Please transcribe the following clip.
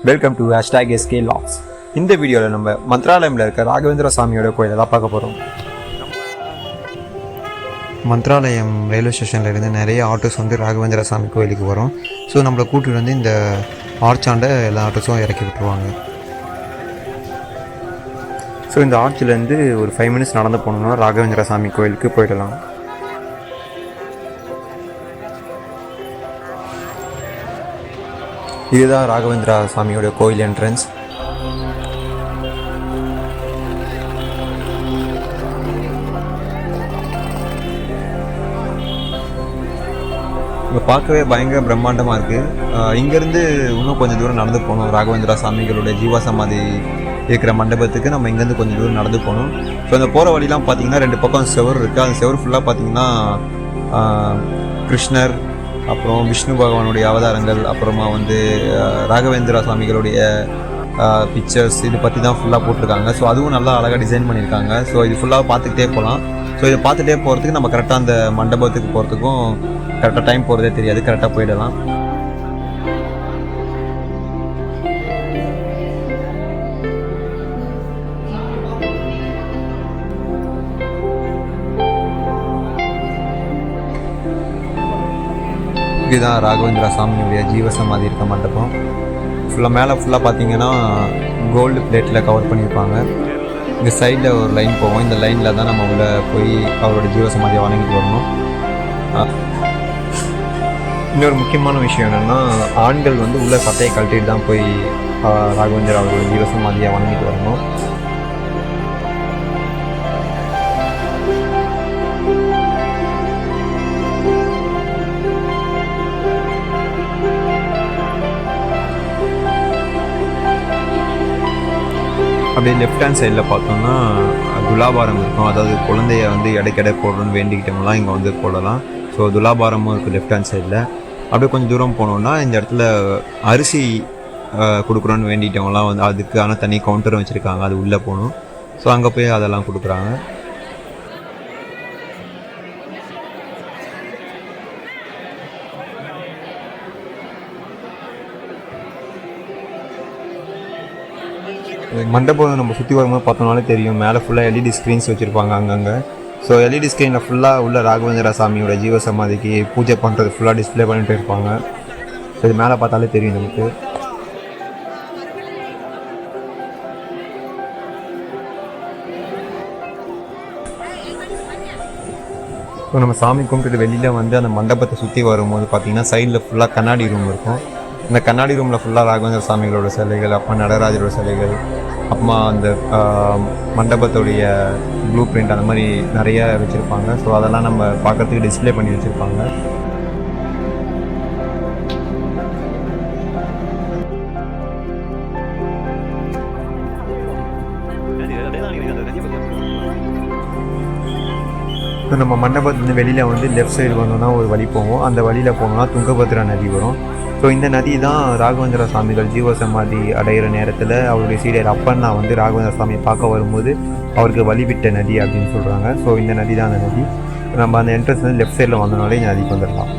Welcome to #SKLogs. இந்த வீடியோவில் நம்ம மந்த்ராலயமில் இருக்க ராகவேந்திர சாமியோட கோயிலெல்லாம் பார்க்க போகிறோம். மந்த்ராலயம் ரயில்வே ஸ்டேஷனில் இருந்து நிறைய ஆட்டோஸ் வந்து ராகவேந்திர சாமி கோயிலுக்கு வரும். ஸோ நம்மளை கூட்டிட்டு வந்து இந்த ஆர்ச்சாண்ட எல்லா ஆட்டோஸும் இறக்கி விட்டுருவாங்க. ஸோ இந்த ஆர்ச்சிலேருந்து ஒரு 5 மினிட்ஸ் நடந்து போனோம்னா ராகவேந்திர சாமி கோயிலுக்கு போயிடலாம். இதுதான் ராகவேந்திரா சாமியோட கோயில் என்ட்ரன்ஸ். இங்கே பார்க்கவே பயங்கர பிரம்மாண்டமாக இருக்குது. இங்கேருந்து இன்னும் கொஞ்சம் தூரம் நடந்து போகணும். ராகவேந்திரா சாமிகளுடைய ஜீவ சமாதி இருக்கிற மண்டபத்துக்கு நம்ம இங்கேருந்து கொஞ்சம் தூரம் நடந்து போகணும். ஸோ அந்த போகிற வழிலாம் பார்த்திங்கன்னா 2 பக்கம் செவர் இருக்குது. அந்த செவர் ஃபுல்லாக பார்த்திங்கன்னா கிருஷ்ணர், அப்புறம் விஷ்ணு பகவானுடைய அவதாரங்கள், அப்புறமா வந்து ராகவேந்திரா சாமிகளுடைய பிக்சர்ஸ் இது பற்றி தான் ஃபுல்லாக போட்டிருக்காங்க. ஸோ அதுவும் நல்லா அழகாக டிசைன் பண்ணியிருக்காங்க. ஸோ இது ஃபுல்லாக பார்த்துக்கிட்டே போகலாம். ஸோ இதை பார்த்துட்டே போகிறதுக்கு நம்ம கரெக்டாக அந்த மண்டபத்துக்கு போகிறதுக்கும் கரெக்டாக டைம் போகிறதே தெரியாது, கரெக்டாக போயிடலாம். இதுதான் ராகவேந்திரா சாமியுடைய ஜீவசமாதி இருக்க மண்டபம். மேலே ஃபுல்லாக பார்த்தீங்கன்னா கோல்டு பிளேட்டில் கவர் பண்ணியிருப்பாங்க. இந்த சைடில் ஒரு லைன் போவோம். இந்த லைனில் தான் நம்ம உள்ளே போய் அவரோட ஜீவசமாதியை வணங்கிட்டு வரணும். இன்னொரு முக்கியமான விஷயம் என்னென்னா, ஆண்கள் வந்து உள்ள சட்டையை கழட்டிட்டு தான் போய் ராகவேந்திரா அவரோட ஜீவசமாதியை வணங்கிட்டு வரணும். அப்படியே லெஃப்ட் ஹேண்ட் சைடில் பார்த்தோம்னா துலாபாரம் இருக்கும். அதாவது குழந்தைய வந்து இடைக்கடை போடணும்னு வேண்டிக்கிட்டவங்களாம் இங்கே வந்து போடலாம். ஸோ துலாபாரமும் இருக்குது லெஃப்ட் ஹேண்ட் சைடில். அப்படியே கொஞ்சம் தூரம் போனோம்னா இந்த இடத்துல அரிசி கொடுக்குறோன்னு வேண்டிக்கிட்டவங்களாம் வந்து அதுக்கான தனி கவுண்டரும் வச்சுருக்காங்க. அது உள்ளே போகணும். ஸோ அங்கே போய் அதெல்லாம் கொடுக்குறாங்க. மண்டபம் நம்ம சுற்றி வரும்போது பார்த்தோம்னாலே தெரியும், மேலே ஃபுல்லாக LED ஸ்க்ரீன்ஸ் வச்சுருப்பாங்க அங்கங்கே. ஸோ LED ஸ்க்ரீனில் ஃபுல்லாக உள்ள ராகவேந்திரா சாமியோட ஜீவசமாதிக்கு பூஜை பண்ணுறது ஃபுல்லாக டிஸ்பிளே பண்ணிகிட்டு இருப்பாங்க. ஸோ இது மேலே பார்த்தாலே தெரியும் நமக்கு. ஸோ நம்ம சாமி கும்பிட்டுட்டு வெளியில் வந்து அந்த மண்டபத்தை சுற்றி வரும்போது பார்த்திங்கன்னா சைடில் ஃபுல்லாக கண்ணாடி ரூம் இருக்கும். இந்த கண்ணாடி ரூமில் ஃபுல்லாக ராகவேந்திர சாமிகளோட சிலைகள், அப்போ நடராஜரோட சிலைகள், அப்புறமா அந்த மண்டபத்துடைய ப்ளூ பிரிண்ட் அந்த மாதிரி நிறைய வச்சுருப்பாங்க. ஸோ அதெல்லாம் நம்ம பார்க்குறதுக்கு டிஸ்பிளே பண்ணி வச்சுருப்பாங்க. ஸோ நம்ம மண்டபத்துலேருந்து வெளியில் வந்து லெஃப்ட் சைடு வந்தோம்னா ஒரு வழி போவோம். அந்த வழியில் போனோம்னா துங்கபத்ரா நதி வரும். ஸோ இந்த நதி தான் ராகவேந்திர சாமிகள் ஜீவசமாதி அடைகிற நேரத்தில் அவருடைய சீடர் அப்பண்ணா வந்து ராகவேந்திர சாமியை பார்க்க வரும்போது அவருக்கு வழிவிட்ட நதி அப்படின்னு சொல்கிறாங்க. ஸோ இந்த நதி தான் அந்த நதி. நம்ம அந்த என்ட்ரன்ஸ் வந்து லெஃப்ட் சைடில் வந்தோம்னாலே இந்த நதிக்கு வந்துடலாம்.